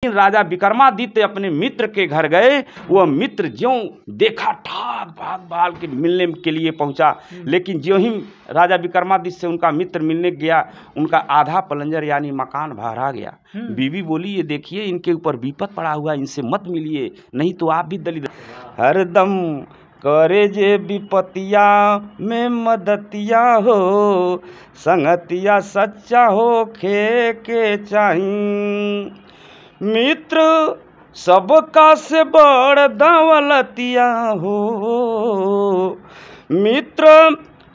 लेकिन राजा विक्रमादित्य अपने मित्र के घर गए, वह मित्र ज्यों देखा ठाक भाग भाग के मिलने के लिए पहुंचा, लेकिन ज्यों ही राजा विक्रमादित्य से उनका मित्र मिलने गया, उनका आधा पलंजर यानी मकान भरा गया। बीवी बोली, ये देखिए इनके ऊपर विपत पड़ा हुआ, इनसे मत मिलिए, नहीं तो आप भी दलित। हरदम करे जे विपतिया में मदतिया हो, संगतिया सच्चा हो खे के चाही। मित्र सबका से बड़ दौलतिया हो, मित्र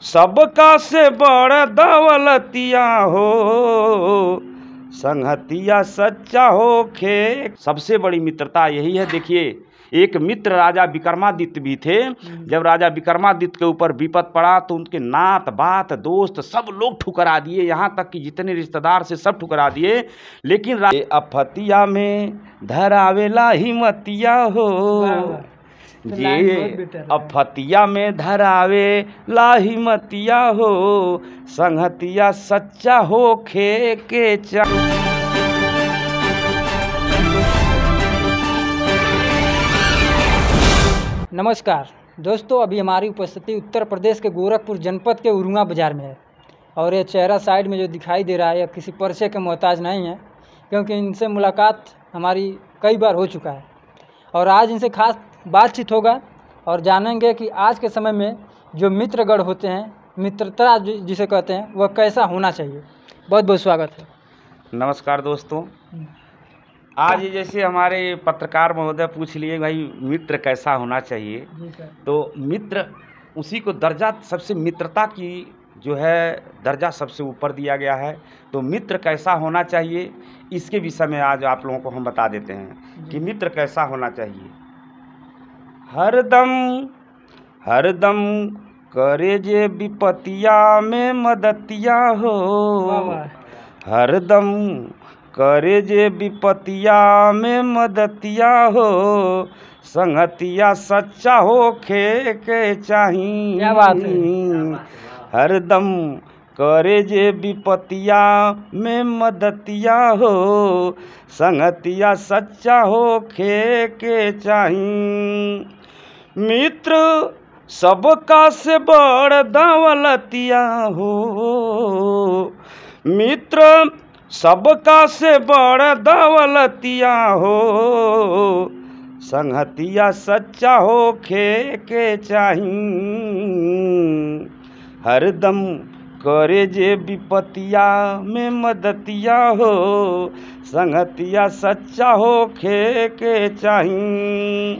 सबका से बड़ दौलतिया हो, संगतिया सच्चा हो खे। सबसे बड़ी मित्रता यही है। देखिए, एक मित्र राजा विक्रमादित्य भी थे। जब राजा विक्रमादित्य के ऊपर विपत पड़ा तो उनके नात बात दोस्त सब लोग ठुकरा दिए, यहाँ तक कि जितने रिश्तेदार से सब ठुकरा दिए। लेकिन अफतिया में धरावेला हिम्मतिया हो, ये अफतिया में धरावे लाहिमतिया हो, संगतिया सच्चा हो खे के चा। नमस्कार दोस्तों, अभी हमारी उपस्थिति उत्तर प्रदेश के गोरखपुर जनपद के उरुआ बाज़ार में है और ये चेहरा साइड में जो दिखाई दे रहा है यह किसी परिचय के मोहताज नहीं है, क्योंकि इनसे मुलाकात हमारी कई बार हो चुका है और आज इनसे खास बातचीत होगा और जानेंगे कि आज के समय में जो मित्रगण होते हैं, मित्रता जिसे कहते हैं, वह कैसा होना चाहिए। बहुत बहुत स्वागत है। नमस्कार दोस्तों, आज जैसे हमारे पत्रकार महोदय पूछ लिए भाई मित्र कैसा होना चाहिए, तो मित्र उसी को दर्जा, सबसे मित्रता की जो है दर्जा सबसे ऊपर दिया गया है। तो मित्र कैसा होना चाहिए इसके विषय में आज आप लोगों को हम बता देते हैं कि मित्र कैसा होना चाहिए। हरदम हरदम करे जे विपतिया में मदतिया हो, हरदम करे जे विपतिया में मदतिया हो, संगतिया सच्चा हो खे के चाही। क्या बात है। हरदम करे जे विपतिया में मदतिया हो, संगतिया सच्चा हो खे के चाही। मित्र सबका से बड़ दौलतिया हो, मित्र सबका से बड़ दौलतिया हो, संगतिया सच्चा हो खे के चाही। हरदम करे जे विपतिया में मदतिया हो, संगतिया सच्चा हो खे के चाही।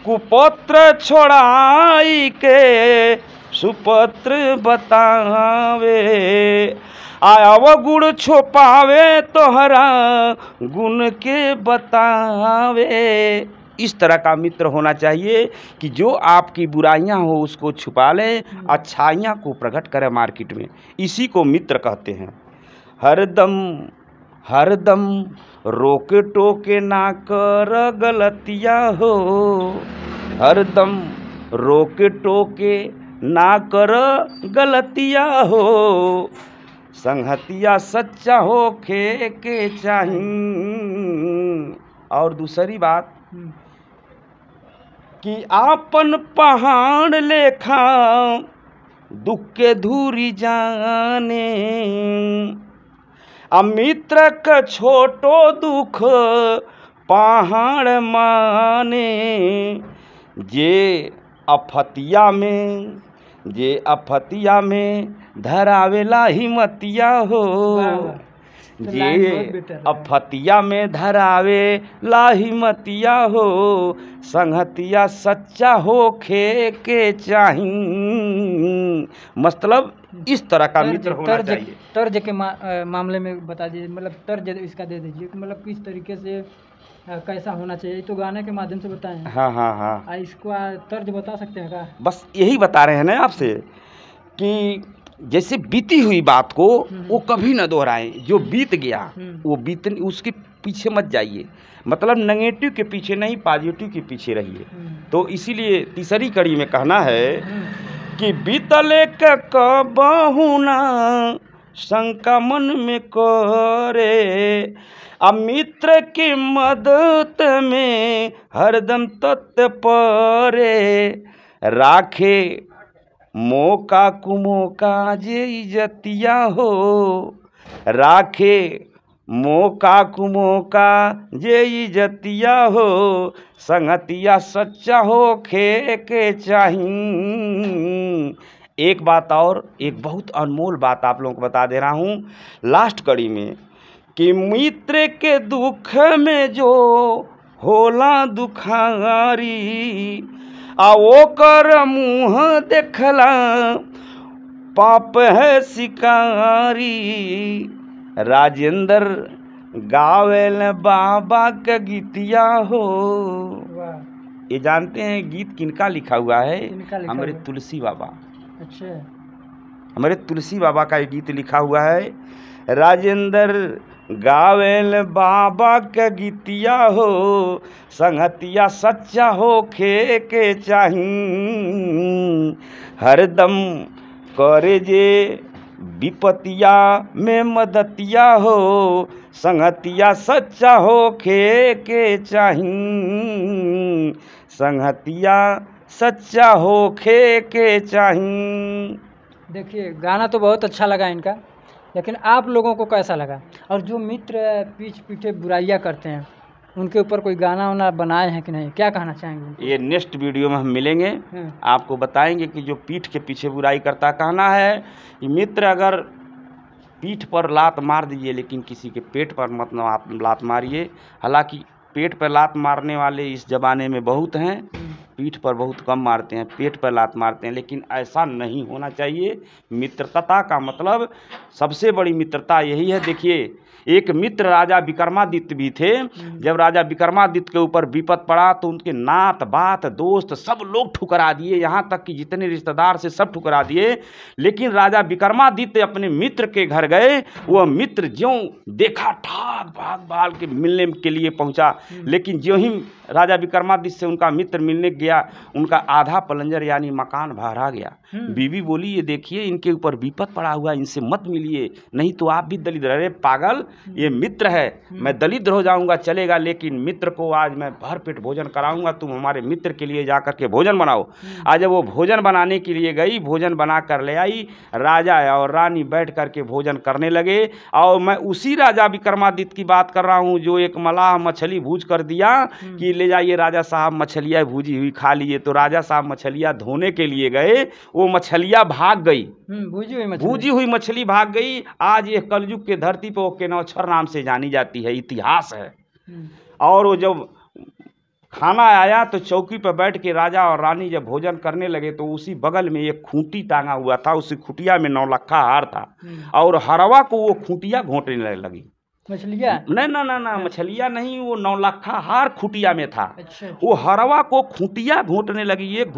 कुपत्र छोड़ाई के सुपत्र बतावे, आयव गुण छुपावे तोहरा गुण के बतावे। इस तरह का मित्र होना चाहिए कि जो आपकी बुराइयां हो उसको छुपा ले, अच्छाइयां को प्रकट करे मार्केट में। इसी को मित्र कहते हैं। हरदम हरदम रोके टोके ना कर गलतिया हो, हरदम रोके टोके ना कर गलतिया हो, संगतिया सच्चा हो खे के चाही। और दूसरी बात कि आपन पहाड़ लेखा दुख के धूरी जाने, मित्र का छोटो दुख पहाड़ माने। जे अफतिया में धरावेला हिम्मतिया हो, जे अफतिया में धरावे लाहिमतिया हो, संगतिया सच्चा हो खे के चाही। मतलब इस तरह का मित्र होना चाहिए। तर्ज के मामले में बता दीजिए, मतलब तर्ज इसका दे दीजिए, मतलब किस तरीके से कैसा होना चाहिए। तो गाने के माध्यम से बताएं। हाँ। इसको तर्ज बता सकते हैं क्या? बस यही बता रहे हैं ना आपसे कि जैसे बीती हुई बात को वो कभी न दोहराएं। जो बीत गया वो बीत, उसके पीछे मत जाइए। मतलब नेगेटिव के पीछे नहीं, पॉजिटिव के पीछे रहिए। तो इसीलिए तीसरी कड़ी में कहना है कि बीतले के कबहू ना शंका मन में करे, अब मित्र की मदद में हरदम तत्पर राखे, मौका कुमौका जे इजतिया हो, राखे मौका कुमौका जे इजतिया हो, संगतिया सच्चा हो खे के चाही। एक बात और, एक बहुत अनमोल बात आप लोगों को बता दे रहा हूँ लास्ट कड़ी में, कि मित्र के दुख में जो होला दुखारी, आ ओकर मुँह देखला पाप है शिकारी। राजेंद्र गावेल बाबा का गीतिया हो। वाह, ये जानते हैं गीत किनका लिखा हुआ है? किनका लिखा हमारे हुआ है? तुलसी बाबा, अच्छा, हमारे तुलसी बाबा का ये गीत लिखा हुआ है। राजेंद्र गावेल बाबा का गीतिया हो, संगतिया सच्चा हो खे के चाही, हरदम करे जे विपतिया में मदतिया हो, संगतिया सच्चा हो खे के चाही, संगतिया सच्चा हो खे के चाही। देखिए गाना तो बहुत अच्छा लगा इनका, लेकिन आप लोगों को कैसा लगा? और जो मित्र पीठ पीछे बुराइयां करते हैं उनके ऊपर कोई गाना वाना बनाए हैं कि नहीं, क्या कहना चाहेंगे? ये नेक्स्ट वीडियो में हम मिलेंगे, आपको बताएंगे कि जो पीठ के पीछे बुराई करता, कहना है कि मित्र अगर पीठ पर लात मार दीजिए लेकिन किसी के पेट पर मत लात मारिए। हालांकि पेट पर लात मारने वाले इस ज़माने में बहुत हैं, पीठ पर बहुत कम मारते हैं, पेट पर लात मारते हैं, लेकिन ऐसा नहीं होना चाहिए। मित्रता का मतलब, सबसे बड़ी मित्रता यही है। देखिए, एक मित्र राजा विक्रमादित्य भी थे। जब राजा विक्रमादित्य के ऊपर विपद पड़ा तो उनके नात बात दोस्त सब लोग ठुकरा दिए, यहाँ तक कि जितने रिश्तेदार से सब ठुकरा दिए। लेकिन राजा विक्रमादित्य अपने मित्र के घर गए, वह मित्र ज्यों देखा ठाक भाग भाग के मिलने के लिए पहुंचा। लेकिन ज्यों ही राजा विक्रमादित्य से उनका मित्र मिलने गया, उनका आधा पलंजर यानी मकान भरा गया। बीवी बोली, ये देखिए इनके ऊपर विपद पड़ा हुआ, इनसे मत मिलिए, नहीं तो आप भी दलित। अरे पागल, ये मित्र है, मैं दलित हो जाऊंगा चलेगा, लेकिन मित्र को आज मैं भर पेट भोजन कराऊंगा, तुम हमारे मित्र के लिए जा करके भोजन बनाओ। आज जब वो भोजन बनाने के लिए गई, भोजन बना कर ले आई, राजा और रानी बैठ करके भोजन करने लगे। और मैं उसी राजा विक्रमादित्य की बात कर रहा हूँ जो एक मलाह मछली भूज कर दिया कि ले जाइए राजा साहब, मछलियाँ भूजी हुई खा लिए। तो राजा साहब मछलियाँ धोने के लिए गए, वो मछलियाँ भाग गई, भूजी हुई मछली भाग गई। आज ये कलयुग के धरती पर वो केनौछर नाम से जानी जाती है, इतिहास है। और वो जब खाना आया तो चौकी पर बैठ के राजा और रानी जब भोजन करने लगे तो उसी बगल में एक खूंटी टांगा हुआ था, उसी खूंटिया में 9 लक्खा हार था, और हरवा को वो खूंटिया घोंटने लगी। मछलियाँ? ना मछलियाँ नहीं, वो 9 लक्खा हार खूंटिया में था। अच्छा। वो हरवा को खूंटिया घोंटने लगी, एक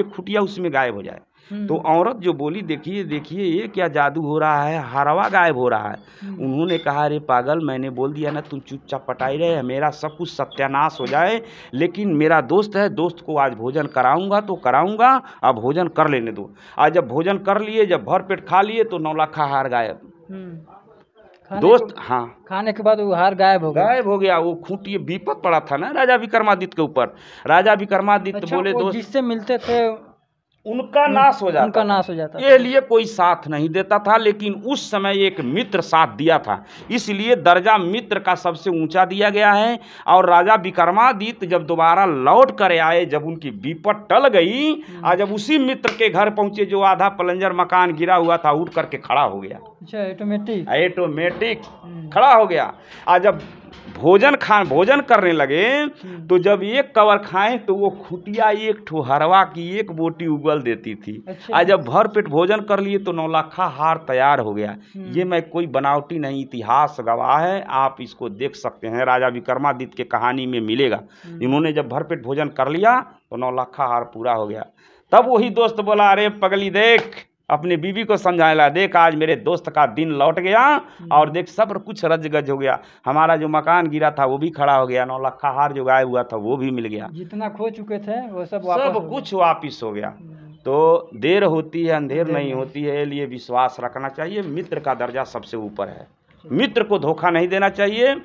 खूंटिया उसमें गायब हो जाए। तो औरत जो बोली, देखिए देखिए ये क्या जादू हो रहा है, हरवा गायब हो रहा है। उन्होंने कहा, अरे पागल, मैंने बोल दिया ना, तुम चुपचाप पटाई रहे, मेरा सब कुछ सत्यानाश हो जाए, लेकिन मेरा दोस्त है, दोस्त को आज भोजन कराऊंगा तो कराऊंगा, अब भोजन कर लेने दो। आज जब भोजन कर लिए, जब भर पेट खा लिए तो 9 लक्खा हार गायब। दोस्त, हाँ, खाने के बाद वो हार गायब हो गया। वो खूंटी विपद पड़ा था ना राजा विक्रमादित्य के ऊपर। राजा विक्रमादित्य बोले, दोस्त जिससे मिलते थे उनका नाश हो जाता, ये लिए कोई साथ नहीं देता था। लेकिन उस समय एक मित्र साथ दिया था, इसलिए दर्जा मित्र का सबसे ऊंचा दिया गया है। और राजा विक्रमादित्य जब दोबारा लौट कर आए, जब उनकी विपद टल गई, और जब उसी मित्र के घर पहुंचे जो आधा पलंजर मकान गिरा हुआ था उठ करके खड़ा हो गया। अच्छा, ऑटोमेटिक खड़ा हो गया। आज जब भोजन करने लगे तो जब एक कवर खाएं तो वो खुटिया एक ठो हरवा की एक बोटी उगल देती थी। अच्छा। आज जब भर पेट भोजन कर लिए तो 9 लक्खा हार तैयार हो गया। ये मैं कोई बनावटी नहीं, इतिहास गवाह है, आप इसको देख सकते हैं, राजा विक्रमादित्य के कहानी में मिलेगा। इन्होंने जब भर पेट भोजन कर लिया तो 9 लक्खा हार पूरा हो गया। तब वही दोस्त बोला, अरे पगली देख, अपने बीवी को समझाया, देख आज मेरे दोस्त का दिन लौट गया, और देख सब कुछ रज गज हो गया, हमारा जो मकान गिरा था वो भी खड़ा हो गया, 9 लक्खा हार जो गायब हुआ था वो भी मिल गया, जितना खो चुके थे वो सब कुछ वापिस हो गया। तो देर होती है अंधेर नहीं होती है, लिए विश्वास रखना चाहिए। मित्र का दर्जा सबसे ऊपर है। मित्र को धोखा नहीं देना चाहिए,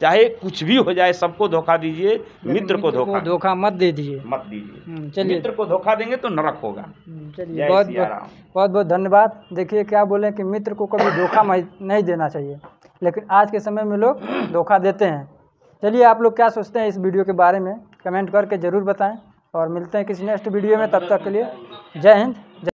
चाहे कुछ भी हो जाए, सबको धोखा दीजिए, मित्र को धोखा मत दीजिए। चलिए, मित्र को धोखा देंगे तो नरक होगा। चलिए, बहुत बहुत धन्यवाद। देखिए क्या बोले कि मित्र को कभी धोखा नहीं देना चाहिए, लेकिन आज के समय में लोग धोखा देते हैं। चलिए, आप लोग क्या सोचते हैं इस वीडियो के बारे में कमेंट करके ज़रूर बताएं, और मिलते हैं किसी नेक्स्ट वीडियो में। तब तक के लिए जय हिंद।